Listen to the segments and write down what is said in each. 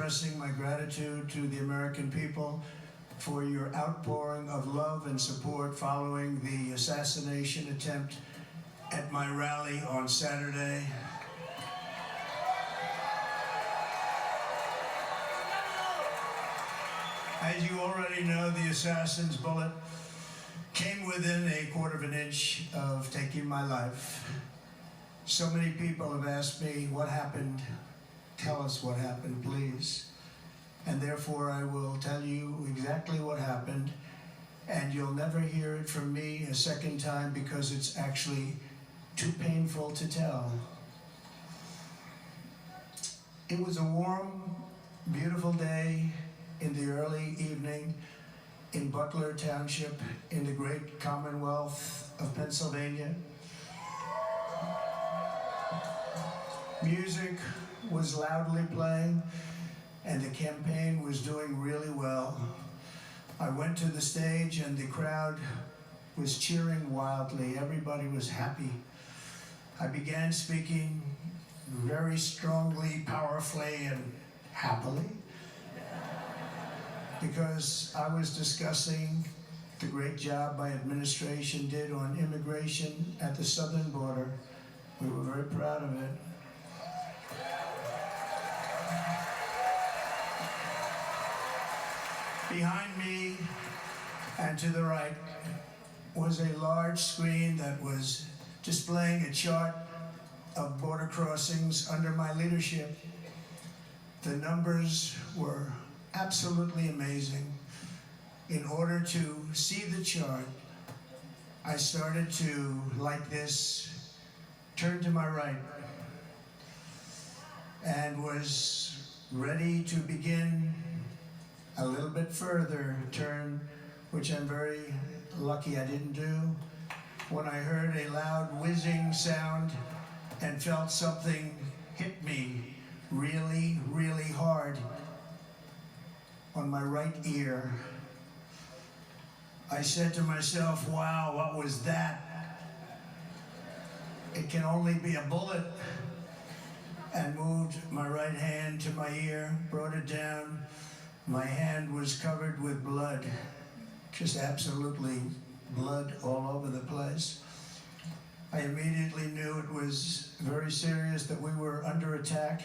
expressing my gratitude to the American people for your outpouring of love and support following the assassination attempt at my rally on Saturday. As you already know, the assassin's bullet came within a quarter of an inch of taking my life. So many people have asked me, what happened? Tell us what happened, please. And therefore, I will tell you exactly what happened, and you'll never hear it from me a second time because it's actually too painful to tell. It was a warm, beautiful day in the early evening in Butler Township in the great Commonwealth of Pennsylvania. Music was loudly playing, and the campaign was doing really well. I went to the stage, and the crowd was cheering wildly. Everybody was happy. I began speaking very strongly, powerfully, and happily, because I was discussing the great job my administration did on immigration at the southern border. We were very proud of it. Behind me and to the right was a large screen that was displaying a chart of border crossings under my leadership. The numbers were absolutely amazing. In order to see the chart, I started to, like this, turn to my right and was ready to begin a little bit further turn, which I'm very lucky I didn't do, when I heard a loud whizzing sound and felt something hit me really, really hard on my right ear. I said to myself, wow, what was that? It can only be a bullet. And moved my right hand to my ear, brought it down. My hand was covered with blood, just absolutely blood all over the place. I immediately knew it was very serious, that we were under attack,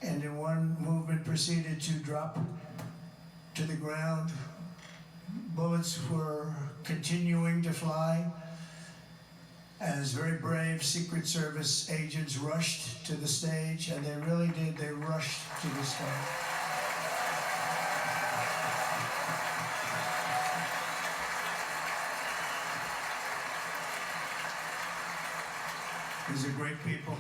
and in one movement proceeded to drop to the ground. Bullets were continuing to fly as very brave Secret Service agents rushed to the stage, and they really did, they rushed to the stage. These are great people,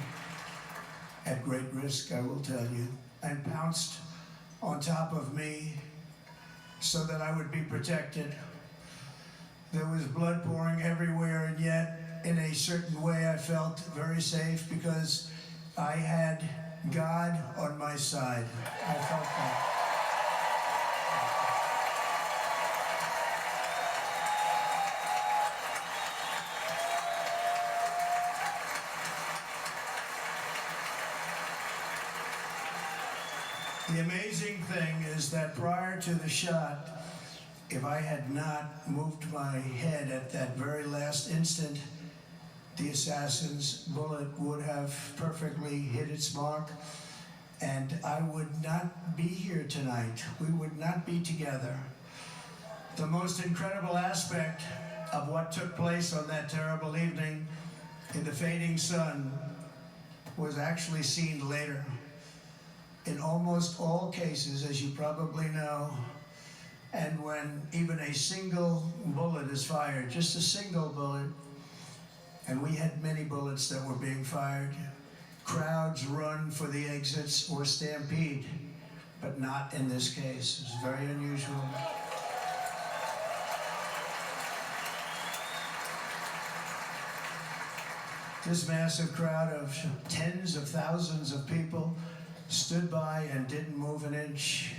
at great risk, I will tell you, and pounced on top of me so that I would be protected. There was blood pouring everywhere, and yet, in a certain way, I felt very safe because I had God on my side. I felt that. The amazing thing is that prior to the shot, if I had not moved my head at that very last instant, the assassin's bullet would have perfectly hit its mark, and I would not be here tonight. We would not be together. The most incredible aspect of what took place on that terrible evening in the fading sun was actually seen later. In almost all cases, as you probably know, and when even a single bullet is fired, just a single bullet, and we had many bullets that were being fired, crowds run for the exits or stampede, but not in this case. It's very unusual. This massive crowd of tens of thousands of people stood by and didn't move an inch.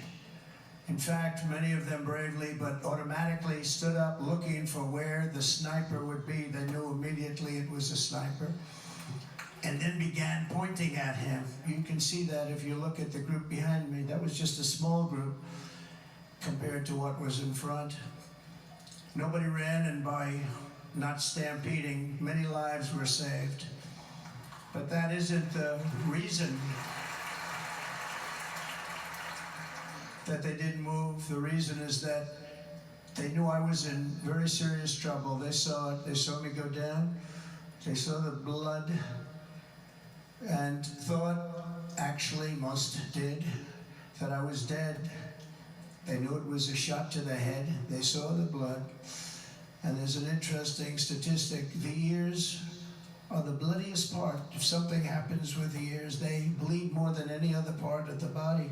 In fact, many of them bravely, but automatically stood up looking for where the sniper would be. They knew immediately it was a sniper, and then began pointing at him. You can see that if you look at the group behind me. That was just a small group compared to what was in front. Nobody ran, and by not stampeding, many lives were saved. But that isn't the reason that they didn't move. The reason is that they knew I was in very serious trouble. They saw it. They saw me go down. They saw the blood and thought, actually most did, that I was dead. They knew it was a shot to the head. They saw the blood. And there's an interesting statistic. The ears are the bloodiest part. If something happens with the ears, they bleed more than any other part of the body.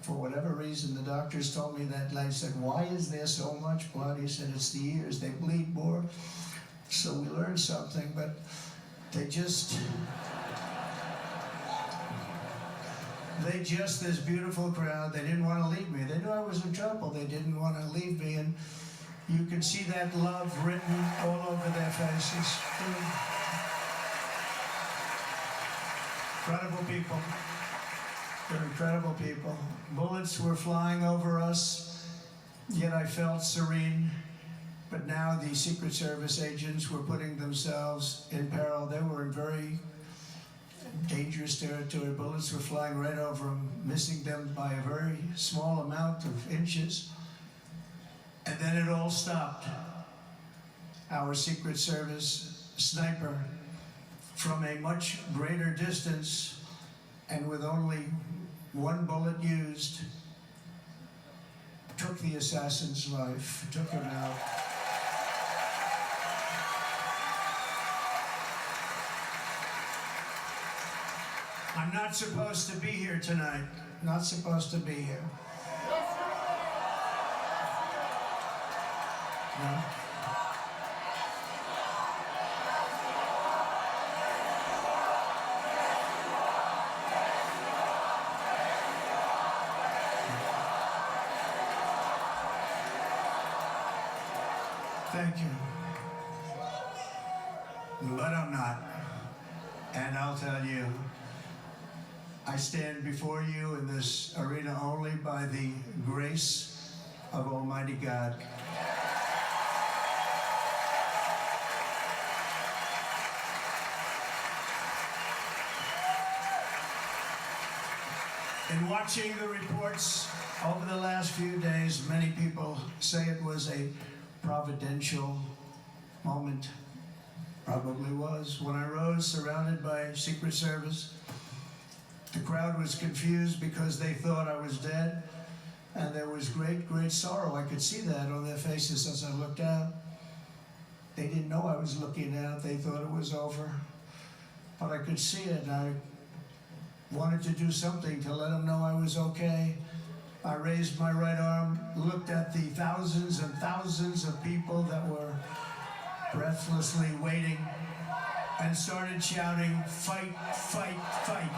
For whatever reason, the doctors told me that. I said, why is there so much blood? He said, it's the ears. They bleed more. So we learned something, but they just, this beautiful crowd, they didn't want to leave me. They knew I was in trouble. They didn't want to leave me. And you can see that love written all over their faces. Incredible people. They're incredible people. Bullets were flying over us, yet I felt serene. But now the Secret Service agents were putting themselves in peril. They were in very dangerous territory. Bullets were flying right over them, missing them by a very small amount of inches. And then it all stopped. Our Secret Service sniper, from a much greater distance and with only one bullet used, took the assassin's life, took him out. I'm not supposed to be here tonight. Not supposed to be here. No. Thank you. But I'm not. And I'll tell you, I stand before you in this arena only by the grace of Almighty God. In watching the reports over the last few days, many people say it was a providential moment. Probably was. When I rose surrounded by Secret Service, the crowd was confused because they thought I was dead, and there was great, great sorrow. I could see that on their faces as I looked out. They didn't know I was looking out. They thought it was over. But I could see it, and I wanted to do something to let them know I was okay. I raised my right arm, looked at the thousands and thousands of people that were breathlessly waiting, and started shouting, "Fight, fight, fight."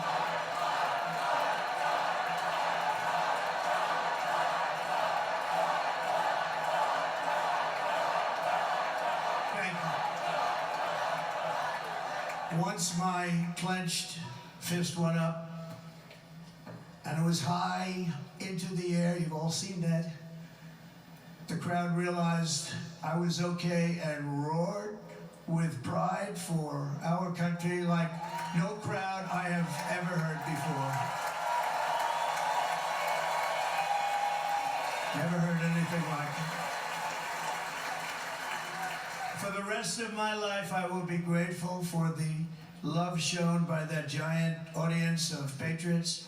Thank you. Once my clenched fist went up, and it was high into the air. You've all seen that. The crowd realized I was okay and roared with pride for our country like no crowd I have ever heard before. Never heard anything like it. For the rest of my life, I will be grateful for the love shown by that giant audience of patriots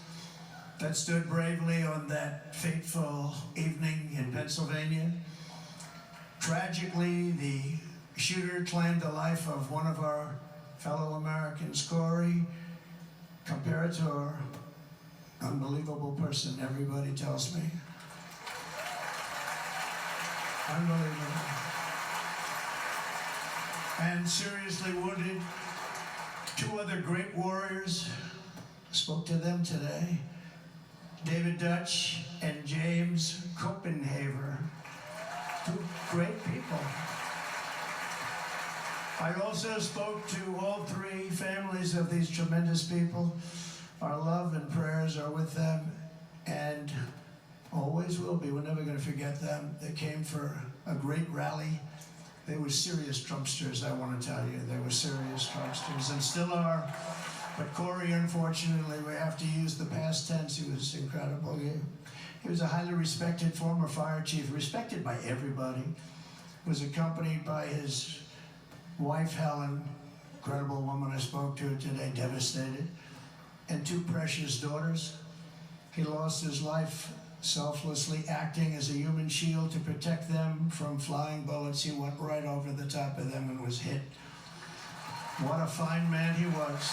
that stood bravely on that fateful evening in Pennsylvania. Tragically, the shooter claimed the life of one of our fellow Americans, Corey Comparator. Unbelievable person, everybody tells me. Unbelievable. And seriously wounded, two other great warriors. Spoke to them today. David Dutch and James Copenhaver, two great people. I also spoke to all three families of these tremendous people. Our love and prayers are with them. and always will be. We're never going to forget them. They came for a great rally. They were serious Trumpsters, I want to tell you. They were serious Trumpsters and still are. But Corey, unfortunately, we have to use the past tense. He was incredible. He was a highly respected former fire chief, respected by everybody. Was accompanied by his wife, Helen, incredible woman I spoke to today, devastated, and two precious daughters. He lost his life selflessly acting as a human shield to protect them from flying bullets. He went right over the top of them and was hit. What a fine man he was.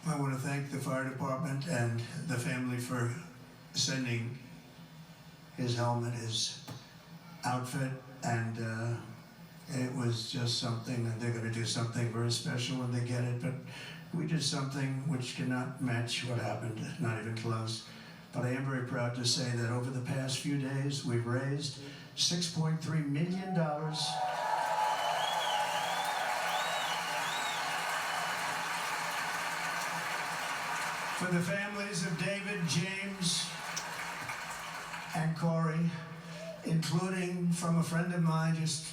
I want to thank the fire department and the family for sending his helmet, his outfit, and it was just something, and they're going to do something very special when they get it, but we did something which cannot match what happened, not even close. But I am very proud to say that over the past few days, we've raised $6.3 million for the families of David, James, and Corey, including from a friend of mine just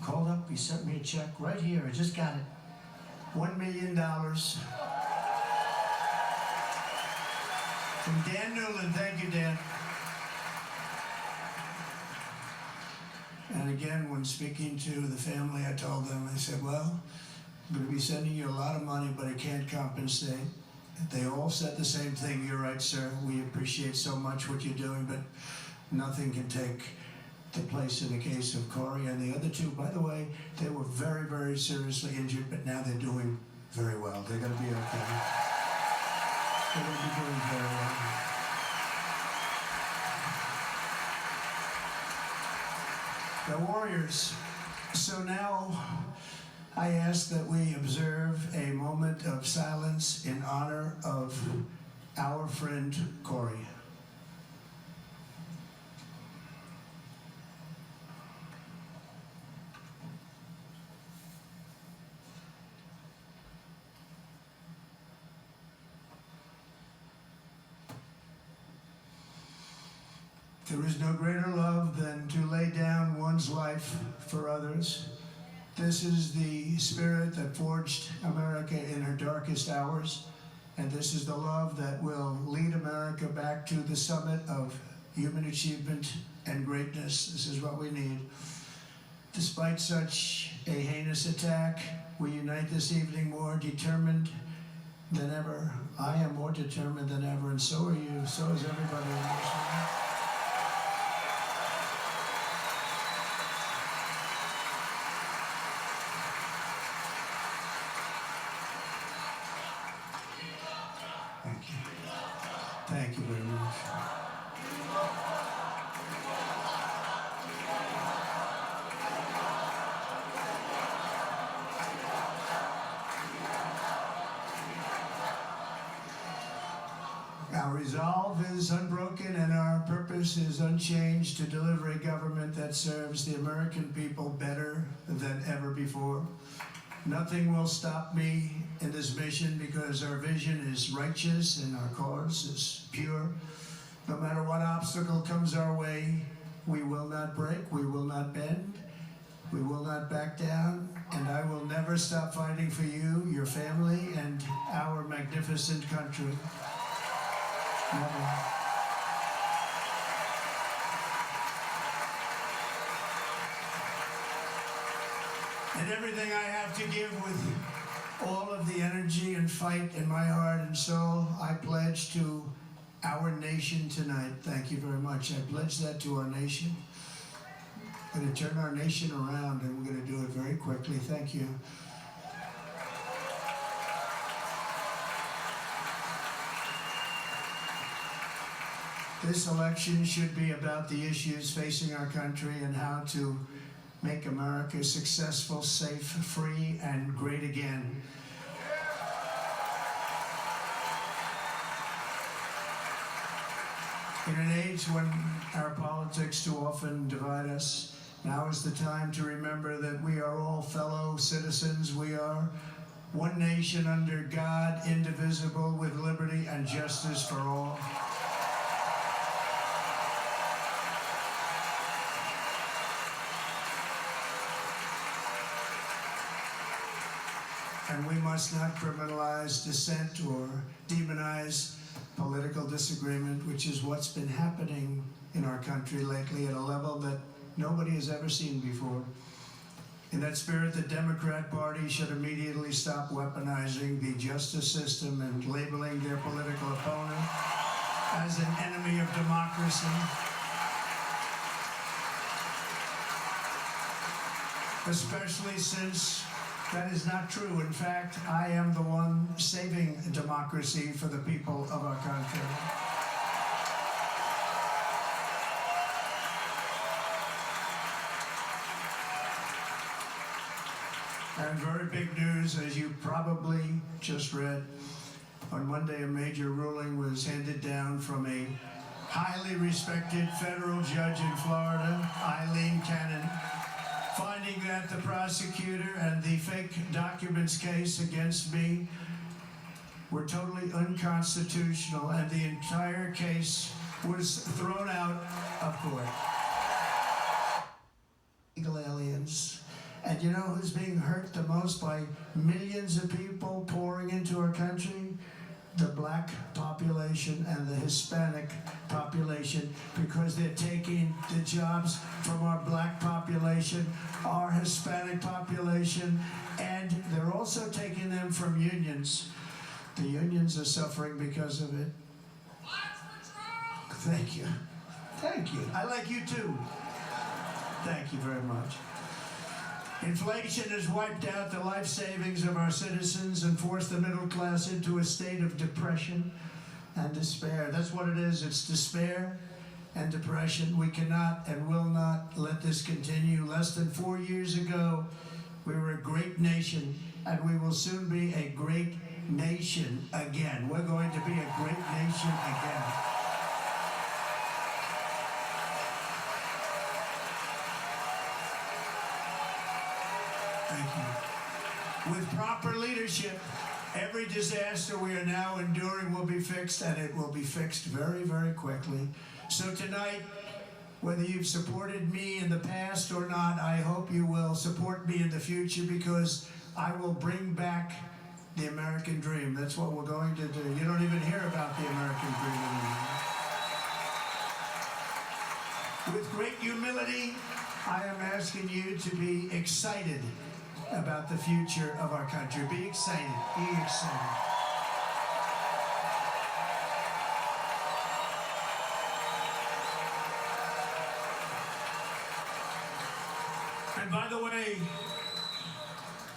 called up, he sent me a check right here, I just got it, $1 million from Dan Newland. Thank you, Dan. And again, when speaking to the family, I told them, I said, well, I'm going to be sending you a lot of money, but I can't compensate. They all said the same thing. You're right, sir. We appreciate so much what you're doing, but nothing can take the place in the case of Corey and the other two. By the way, they were very, very seriously injured, but now they're doing very well. They're going to be okay. They're going to be doing very well. The Warriors. So now I ask that we observe a moment of silence in honor of our friend Corey. There is no greater love than to lay down one's life for others. This is the spirit that forged America in her darkest hours, and this is the love that will lead America back to the summit of human achievement and greatness. This is what we need. Despite such a heinous attack, we unite this evening more determined than ever. I am more determined than ever, and so are you. So is everybody in this room. Thank you very much. Our resolve is unbroken and our purpose is unchanged to deliver a government that serves the American people better than ever before. Nothing will stop me in this mission because our vision is righteous and our cause is pure. No matter what obstacle comes our way, we will not break, we will not bend, we will not back down, and I will never stop fighting for you, your family, and our magnificent country. Never. And everything I have to give with all of the energy and fight in my heart and soul, I pledge to our nation tonight. Thank you very much. I pledge that to our nation. I'm going to turn our nation around, and we're going to do it very quickly. Thank you. This election should be about the issues facing our country and how to make America successful, safe, free, and great again. In an age when our politics too often divide us, now is the time to remember that we are all fellow citizens. We are one nation under God, indivisible, with liberty and justice for all. And we must not criminalize dissent or demonize political disagreement, which is what's been happening in our country lately at a level that nobody has ever seen before. In that spirit, the Democrat Party should immediately stop weaponizing the justice system and labeling their political opponent as an enemy of democracy. Especially since that is not true. In fact, I am the one saving democracy for the people of our country. And very big news, as you probably just read, on Monday a major ruling was handed down from a highly respected federal judge in Florida, Aileen Cannon, finding that the prosecutor and the fake documents case against me were totally unconstitutional, and the entire case was thrown out of court. Illegal aliens. And you know who's being hurt the most by millions of people pouring into our country? The black population and the Hispanic population, because they're taking the jobs from our black population, our Hispanic population, and they're also taking them from unions. The unions are suffering because of it. Thank you. Thank you. I like you too. Thank you very much. Inflation has wiped out the life savings of our citizens and forced the middle class into a state of depression and despair. That's what it is. It's despair and depression. We cannot and will not let this continue. Less than 4 years ago, we were a great nation, and we will soon be a great nation again. We're going to be a great nation again. Thank you. With proper leadership, every disaster we are now enduring will be fixed, and it will be fixed very, very quickly. So tonight, whether you've supported me in the past or not, I hope you will support me in the future, because I will bring back the American dream. That's what we're going to do. You don't even hear about the American dream anymore. With great humility, I am asking you to be excited about the future of our country. Be excited. Be excited. And by the way,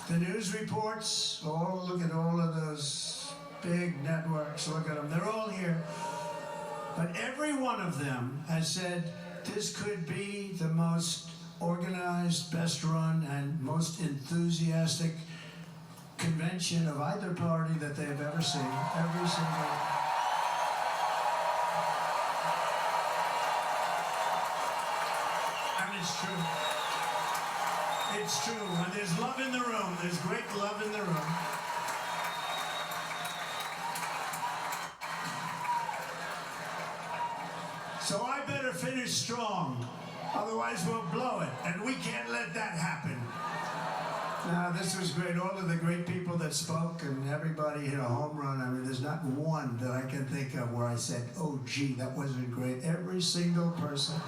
the news reports, look at all of those big networks, look at them, they're all here. But every one of them has said this could be the most organized, best run, and most enthusiastic convention of either party that they have ever seen. Every single. And it's true. It's true. And there's love in the room. There's great love in the room. So I better finish strong. Otherwise we'll blow it, and we can't let that happen. Now, this was great. All of the great people that spoke, and everybody hit a home run. I mean, there's not one that I can think of where I said, oh, gee, that wasn't great. Every single person.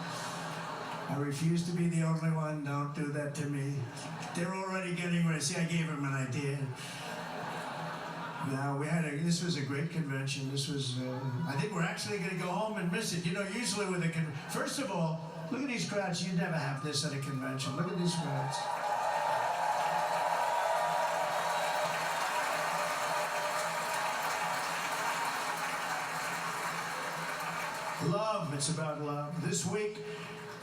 I refuse to be the only one. Don't do that to me. They're already getting ready. See, I gave them an idea. Now this was a great convention. This was, I think we're actually going to go home and miss it. You know, usually with a first of all, look at these crowds. You never have this at a convention. Look at these crowds. Love, it's about love. This week,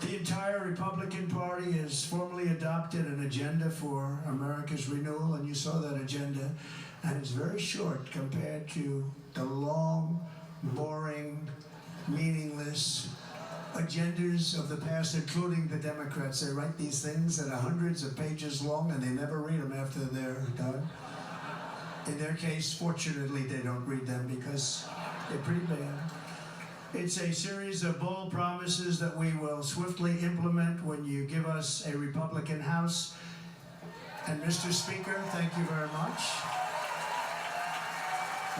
the entire Republican Party has formally adopted an agenda for America's renewal, and you saw that agenda, and it's very short compared to the long, boring, meaningless agendas of the past, including the Democrats. They write these things that are hundreds of pages long, and they never read them after they're done. In their case, fortunately, they don't read them because they're pretty bad. It's a series of bold promises that we will swiftly implement when you give us a Republican House. And Mr. Speaker, thank you very much.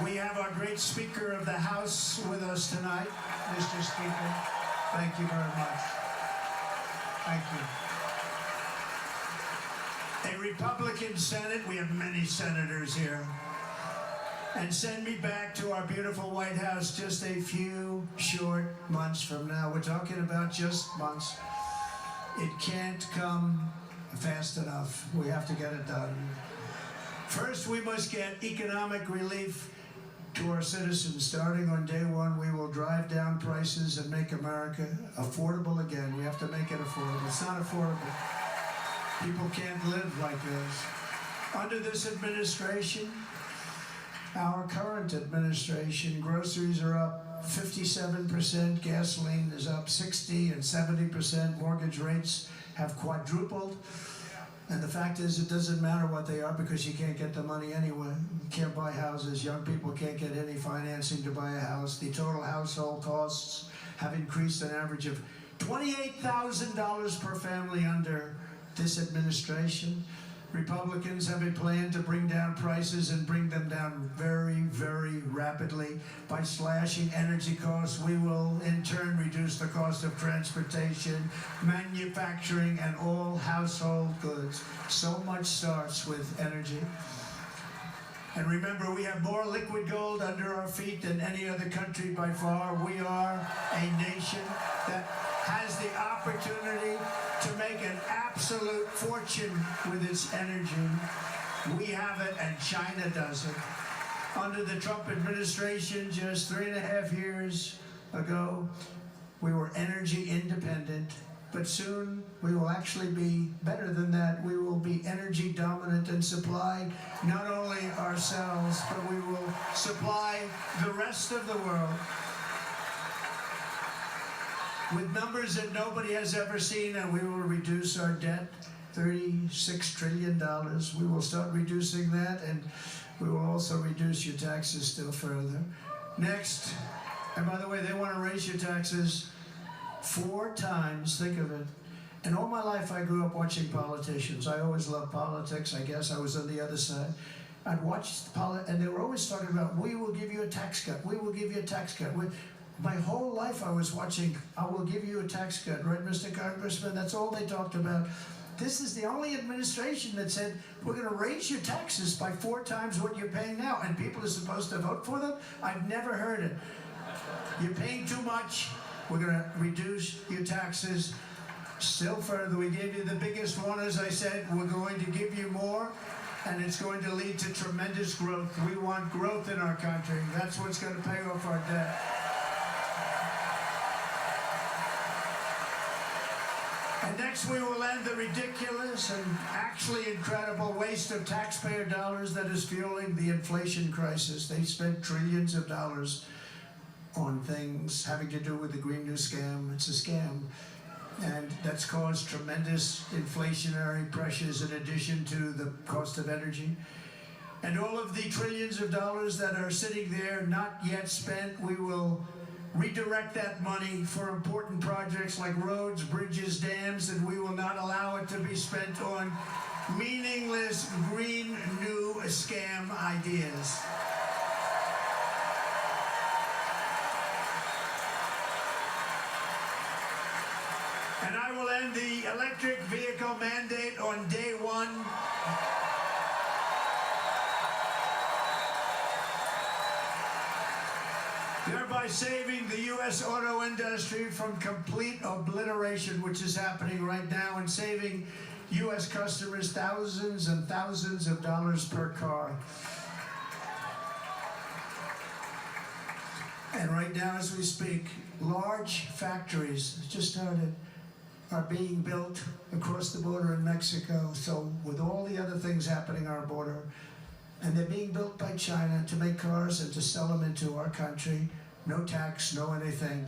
We have our great Speaker of the House with us tonight, Mr. Speaker. Thank you very much. Thank you. A Republican Senate, we have many senators here. And send me back to our beautiful White House just a few short months from now. We're talking about just months. It can't come fast enough. We have to get it done. First, we must get economic relief to our citizens. Starting on day one, we will drive down prices and make America affordable again. We have to make it affordable. It's not affordable. People can't live like this. Under this administration, our current administration, groceries are up 57%, gasoline is up 60 and 70%, mortgage rates have quadrupled. And the fact is, it doesn't matter what they are because you can't get the money anyway. You can't buy houses. Young people can't get any financing to buy a house. The total household costs have increased an average of $28,000 per family under this administration. Republicans have a plan to bring down prices and bring them down very, very rapidly. By slashing energy costs, we will in turn reduce the cost of transportation, manufacturing, and all household goods. So much starts with energy. And remember, we have more liquid gold under our feet than any other country by far. We are a nation that has the opportunity to make an absolute fortune with its energy. We have it and China doesn't. Under the Trump administration just 3.5 years ago, we were energy independent, but soon we will actually be better than that. We will be energy dominant and supply not only ourselves, but we will supply the rest of the world with numbers that nobody has ever seen, and we will reduce our debt, $36 trillion. We will start reducing that, and we will also reduce your taxes still further. Next, and by the way, they want to raise your taxes 4 times, think of it. And all my life I grew up watching politicians. I always loved politics. I guess I was on the other side. I'd watch and they were always talking about, we will give you a tax cut. We will give you a tax cut. My whole life I was watching, I will give you a tax cut, right, Mr. Congressman? That's all they talked about. This is the only administration that said, we're going to raise your taxes by 4 times what you're paying now, and people are supposed to vote for them? I've never heard it. You're paying too much, we're going to reduce your taxes still further. We gave you the biggest one, as I said, we're going to give you more, and it's going to lead to tremendous growth. We want growth in our country. That's what's going to pay off our debt. And next we will end the ridiculous and actually incredible waste of taxpayer dollars that is fueling the inflation crisis. They spent trillions of dollars on things having to do with the Green New Scam. It's a scam. And that's caused tremendous inflationary pressures in addition to the cost of energy. And all of the trillions of dollars that are sitting there not yet spent, we will redirect that money for important projects like roads, bridges, dams, and we will not allow it to be spent on meaningless Green New Scam ideas. And I will end the electric vehicle mandate on day one. thereby saving the U.S. auto industry from complete obliteration, which is happening right now, and saving U.S. customers thousands and thousands of dollars per car. And right now, as we speak, large factories just started are being built across the border in Mexico. So with all the other things happening on our border, and they're being built by China to make cars and to sell them into our country, no tax, no anything.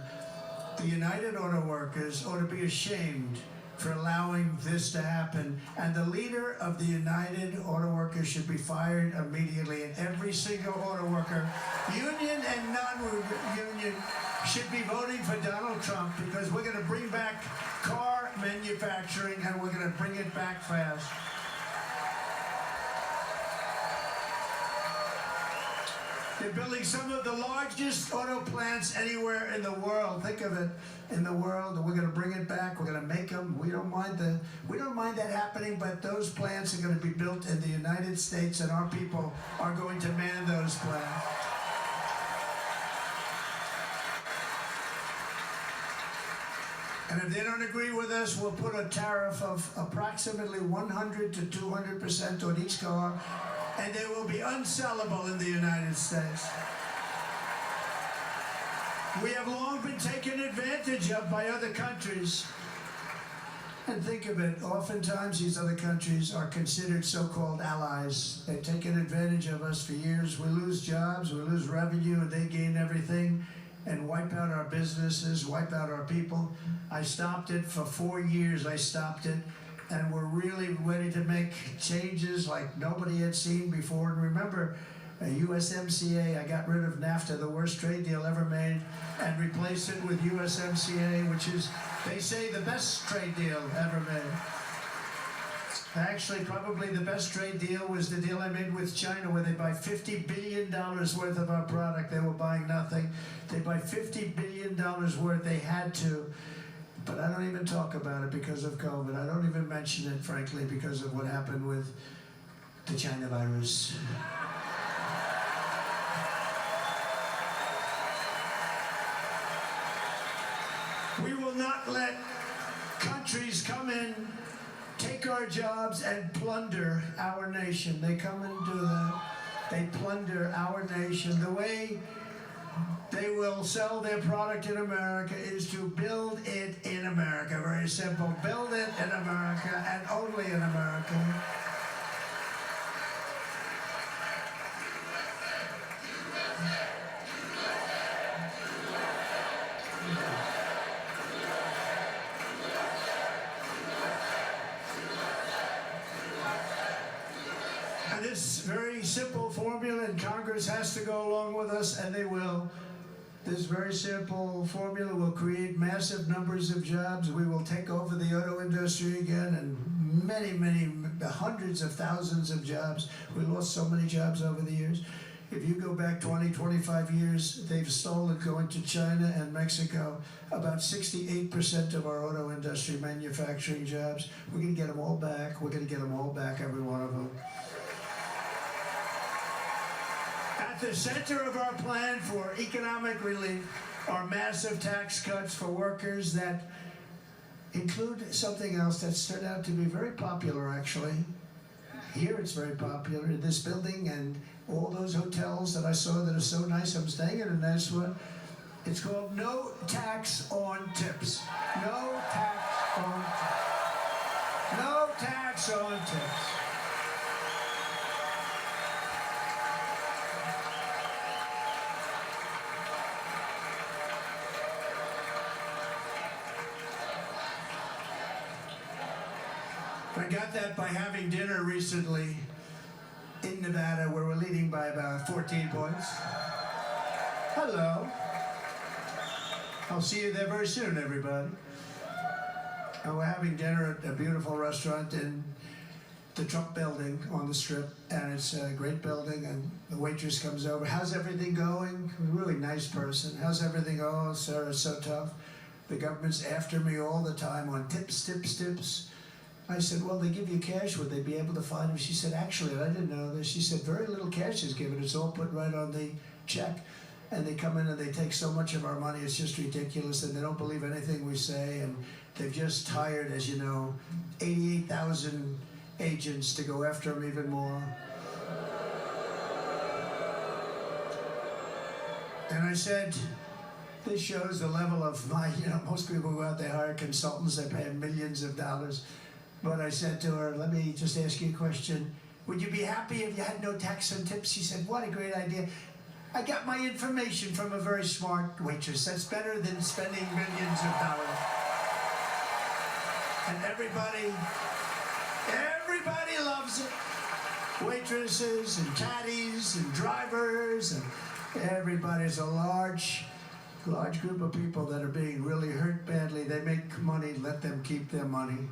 The United Auto Workers ought to be ashamed for allowing this to happen. And the leader of the United Auto Workers should be fired immediately. And every single auto worker, union and non-union, should be voting for Donald Trump, because we're going to bring back car manufacturing, and we're going to bring it back fast. They're building some of the largest auto plants anywhere in the world. Think of it, in the world. And we're going to bring it back. We're going to make them. We don't mind that happening, but those plants are going to be built in the United States, and our people are going to man those plants. And if they don't agree with us, we'll put a tariff of approximately 100 to 200% on each car, and they will be unsellable in the United States. We have long been taken advantage of by other countries. And think of it, oftentimes these other countries are considered so-called allies. They've taken advantage of us for years. We lose jobs, we lose revenue, and they gain everything and wipe out our businesses, wipe out our people. I stopped it for 4 years. I stopped it, and we're really ready to make changes like nobody had seen before. And remember, USMCA, I got rid of NAFTA, the worst trade deal ever made, and replaced it with USMCA, which is, they say, the best trade deal ever made. Actually, probably the best trade deal was the deal I made with China, where they buy $50 billion worth of our product. They were buying nothing. They buy $50 billion worth. They had to. But I don't even talk about it because of COVID. I don't even mention it, frankly, because of what happened with the China virus. We will not let countries come in, take our jobs, and plunder our nation. They come and do that. They plunder our nation. The way they will sell their product in America is to build it in America. Very simple. Build it in America, and only in America. And this very simple formula, and Congress has to go along with us, and they will. This very simple formula will create massive numbers of jobs. We will take over the auto industry again, and many, hundreds of thousands of jobs. We lost so many jobs over the years. If you go back 20, 25 years, they've stolen, going to China and Mexico, about 68% of our auto industry manufacturing jobs. We're going to get them all back. We're going to get them all back, every one of them. At the center of our plan for economic relief are massive tax cuts for workers that include something else that's turned out to be very popular, actually. Here it's very popular, in this building and all those hotels that I saw that are so nice. I'm staying in a nice one. It's called no tax on tips. No tax on tips. No tax on tips. I got that by having dinner recently in Nevada, where we're leading by about 14 points. Hello. I'll see you there very soon, everybody. And we're having dinner at a beautiful restaurant in the Trump building on the Strip, and it's a great building, and the waitress comes over. How's everything going? A really nice person. How's everything? Oh, sir, it's so tough. The government's after me all the time on tips, tips, tips. I said, well, they give you cash. Would they be able to find them? She said, actually, I didn't know this. She said, very little cash is given. It's all put right on the check. and they come in and they take so much of our money, it's just ridiculous, and they don't believe anything we say, and they've just hired, as you know, 88,000 agents to go after them even more. And I said, this shows the level of my, most people go out, they hire consultants, they pay them millions of dollars. But I said to her, let me just ask you a question. Would you be happy if you had no tax and tips? She said, what a great idea. I got my information from a very smart waitress. That's better than spending millions of dollars. And everybody loves it. Waitresses and caddies and drivers and everybody's a large group of people that are being really hurt badly. They make money, let them keep their money.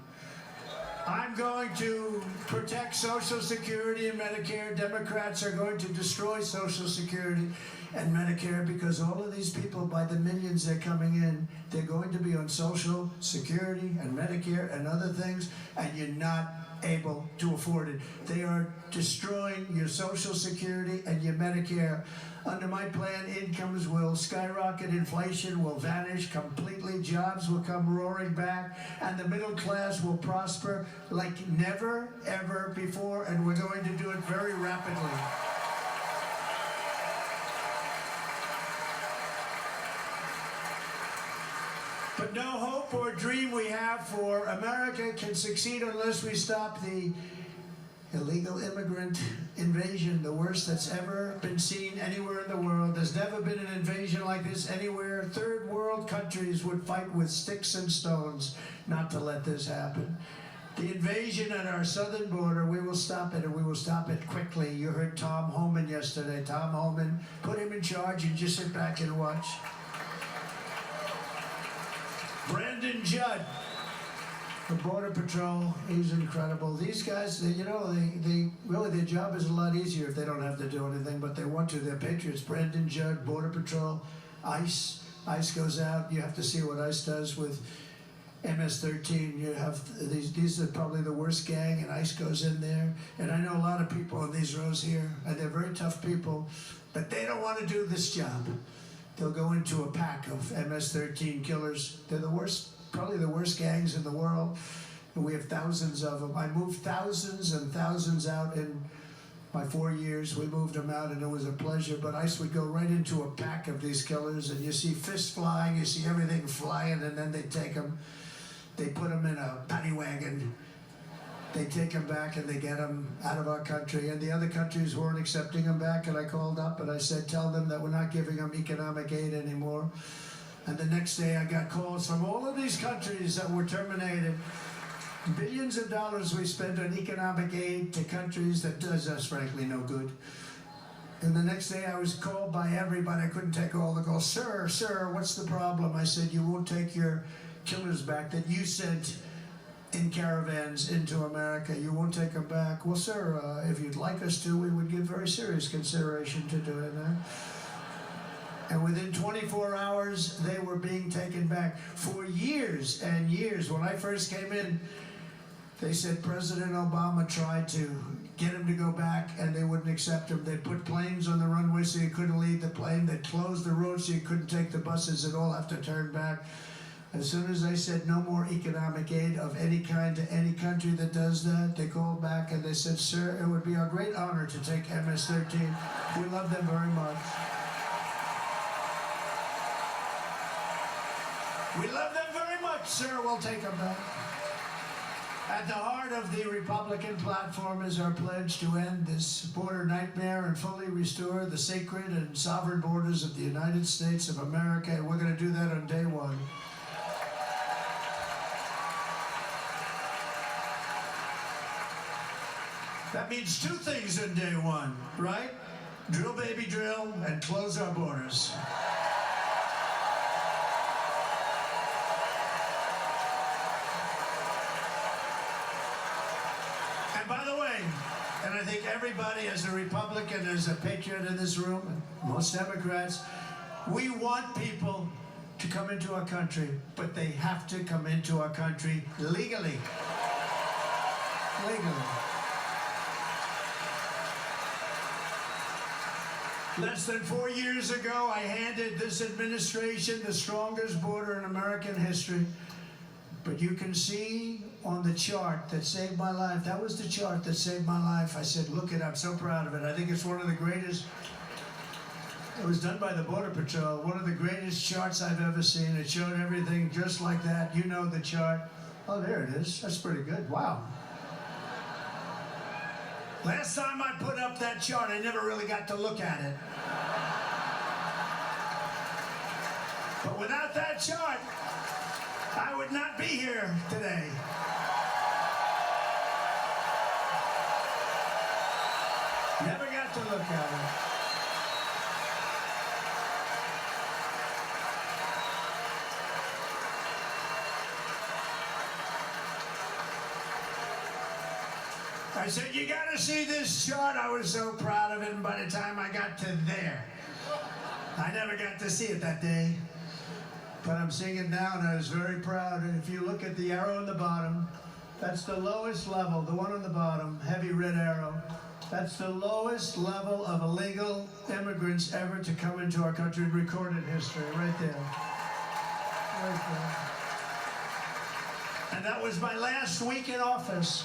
I'm going to protect Social Security and Medicare. Democrats are going to destroy Social Security and Medicare because all of these people, by the millions they're coming in, they're going to be on Social Security and Medicare and other things, and you're not able to afford it. They are destroying your Social Security and your Medicare. Under my plan, incomes will skyrocket, inflation will vanish completely, jobs will come roaring back, and the middle class will prosper like never, ever before, and we're going to do it very rapidly. But no hope or dream we have for America can succeed unless we stop the illegal immigrant invasion, the worst that's ever been seen anywhere in the world. There's never been an invasion like this anywhere. Third world countries would fight with sticks and stones not to let this happen. The invasion at our southern border, we will stop it, and we will stop it quickly. You heard Tom Homan yesterday. Tom Homan, put him in charge and just sit back and watch. Brandon Judd, the Border Patrol, he's incredible. These guys, they really, their job is a lot easier if they don't have to do anything, but they want to. They're patriots. Brandon Judd, Border Patrol, ICE. ICE goes out. You have to see what ICE does with MS-13. You have these are probably the worst gang, and ICE goes in there. And I know a lot of people in these rows here, and they're very tough people, but they don't want to do this job. They'll go into a pack of MS-13 killers. They're the worst, probably the worst gangs in the world. And we have thousands of them. I moved thousands and thousands out in my 4 years. We moved them out, and it was a pleasure. But ICE would go right into a pack of these killers, and you see fists flying, you see everything flying, and then they take them. They put them in a paddy wagon. They take them back and they get them out of our country. And the other countries weren't accepting them back. And I called up and I said, tell them that we're not giving them economic aid anymore. And the next day I got calls from all of these countries that were terminated. Billions of dollars we spend on economic aid to countries that does us, frankly, no good. And the next day I was called by everybody. I couldn't take all the calls. Sir, what's the problem? I said, you won't take your killers back that you sent in caravans into America. You won't take them back. Well, sir, if you'd like us to, we would give very serious consideration to doing that. And within 24 hours, they were being taken back. For years and years, when I first came in, they said President Obama tried to get him to go back, and they wouldn't accept him. They'd put planes on the runway so you couldn't leave the plane. They'd close the road so you couldn't take the buses. They'd all have to turn back. As soon as I said no more economic aid of any kind to any country that does that, they called back and they said, sir, it would be our great honor to take MS-13. We love them very much. We love them very much, sir. We'll take them back. At the heart of the Republican platform is our pledge to end this border nightmare and fully restore the sacred and sovereign borders of the United States of America, and we're going to do that on day one. That means two things on day one, right? Drill, baby, drill, and close our borders. And by the way, and I think everybody as a Republican, as a patriot in this room, and most Democrats, we want people to come into our country, but they have to come into our country legally. Legally. Less than 4 years ago, I handed this administration the strongest border in American history. But you can see on the chart that saved my life, that was the chart that saved my life. I said, look it up, so proud of it. I think it's one of the greatest, it was done by the Border Patrol, one of the greatest charts I've ever seen. It showed everything just like that. You know the chart. Oh, there it is. That's pretty good. Wow. Last time I put up that chart, I never really got to look at it. But without that chart, I would not be here today. Never got to look at it. I said, you gotta see this chart. I was so proud of it, and by the time I got to there, I never got to see it that day. But I'm seeing it now, and I was very proud. And if you look at the arrow on the bottom, that's the lowest level, the one on the bottom, heavy red arrow. That's the lowest level of illegal immigrants ever to come into our country in recorded history, right there. Right there. And that was my last week in office.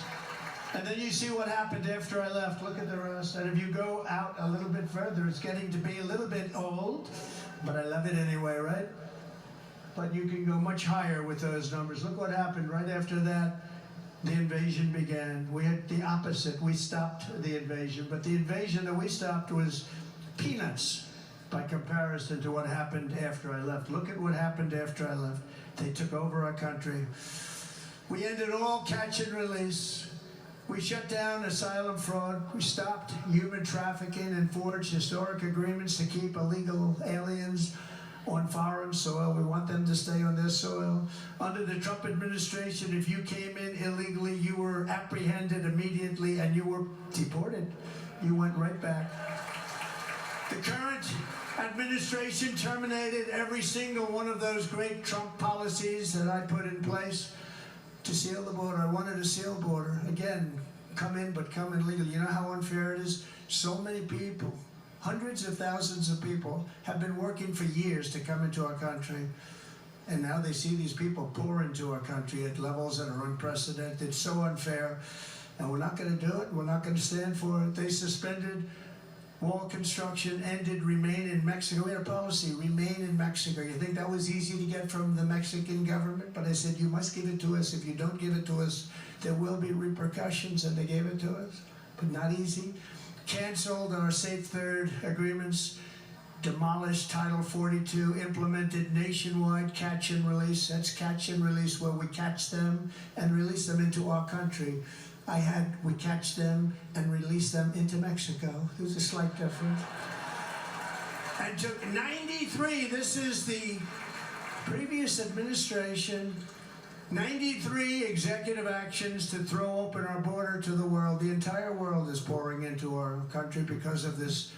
And then you see what happened after I left. Look at the rest. And if you go out a little bit further, it's getting to be a little bit old, but I love it anyway, right? But you can go much higher with those numbers. Look what happened right after that. The invasion began. We had the opposite. We stopped the invasion, but the invasion that we stopped was peanuts by comparison to what happened after I left. Look at what happened after I left. They took over our country. We ended all catch and release. We shut down asylum fraud. We stopped human trafficking and forged historic agreements to keep illegal aliens on foreign soil. We want them to stay on their soil. Under the Trump administration, if you came in illegally, you were apprehended immediately and you were deported. You went right back. The current administration terminated every single one of those great Trump policies that I put in place to seal the border. I wanted a sealed border. Again, come in, but come in legally. You know how unfair it is? So many people, hundreds of thousands of people, have been working for years to come into our country. And now they see these people pour into our country at levels that are unprecedented. It's so unfair. And we're not going to do it. We're not going to stand for it. They suspended wall construction, ended remain in Mexico. We had a policy, remain in Mexico. You think that was easy to get from the Mexican government? But I said, you must give it to us. If you don't give it to us, there will be repercussions, and they gave it to us, but not easy. Canceled our Safe Third agreements, demolished Title 42, implemented nationwide catch and release. That's catch and release, where we catch them and release them into our country. We catch them and release them into Mexico. There's a slight difference. And took 93, this is the previous administration, 93 executive actions to throw open our border to the world. The entire world is pouring into our country because of this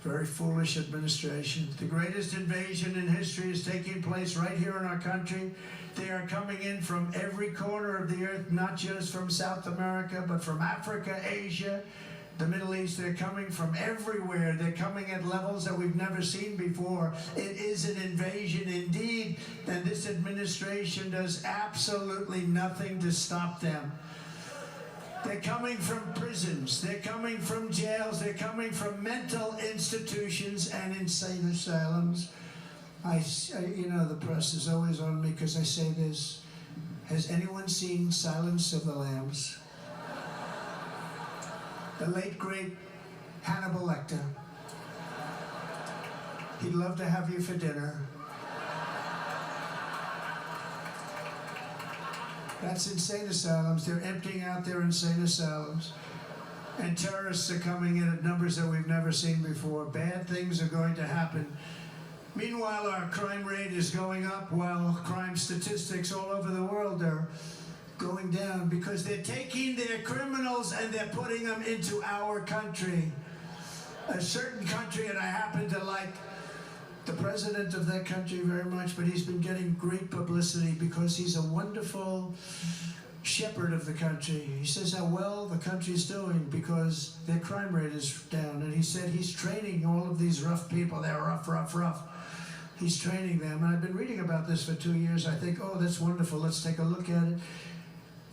very foolish administration. The greatest invasion in history is taking place right here in our country. They are coming in from every corner of the earth, not just from South America, but from Africa, Asia, the Middle East. They're coming from everywhere. They're coming at levels that we've never seen before. It is an invasion indeed, and this administration does absolutely nothing to stop them. They're coming from prisons, they're coming from jails, they're coming from mental institutions and insane asylums. You know, the press is always on me because I say this. Has anyone seen Silence of the Lambs? The late, great Hannibal Lecter. He'd love to have you for dinner. That's insane asylums. They're emptying out their insane asylums. And terrorists are coming in at numbers that we've never seen before. Bad things are going to happen. Meanwhile, our crime rate is going up, while crime statistics all over the world are going down, because they're taking their criminals and they're putting them into our country. A certain country, and I happen to like the president of that country very much, but he's been getting great publicity because he's a wonderful shepherd of the country. He says how well the country's doing because their crime rate is down. And he said he's training all of these rough people. They're rough. He's training them. And I've been reading about this for 2 years. I think, oh, that's wonderful. Let's take a look at it.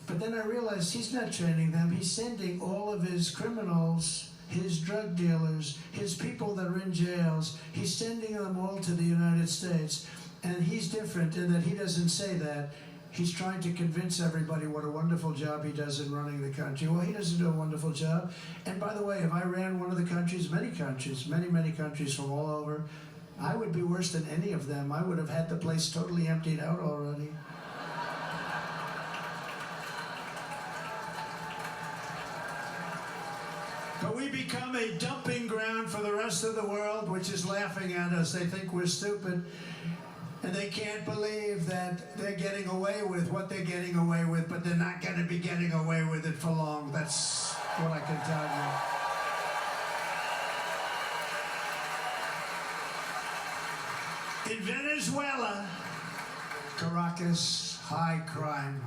But then I realized he's not training them. He's sending all of his criminals, his drug dealers, his people that are in jails, he's sending them all to the United States. And he's different in that he doesn't say that. He's trying to convince everybody what a wonderful job he does in running the country. Well, he doesn't do a wonderful job. And by the way, if I ran one of the countries, many countries from all over, I would be worse than any of them. I would have had the place totally emptied out already. But we become a dumping ground for the rest of the world, which is laughing at us. They think we're stupid. And they can't believe that they're getting away with what they're getting away with, but they're not going to be getting away with it for long. That's what I can tell you. In Venezuela, Caracas, high crime.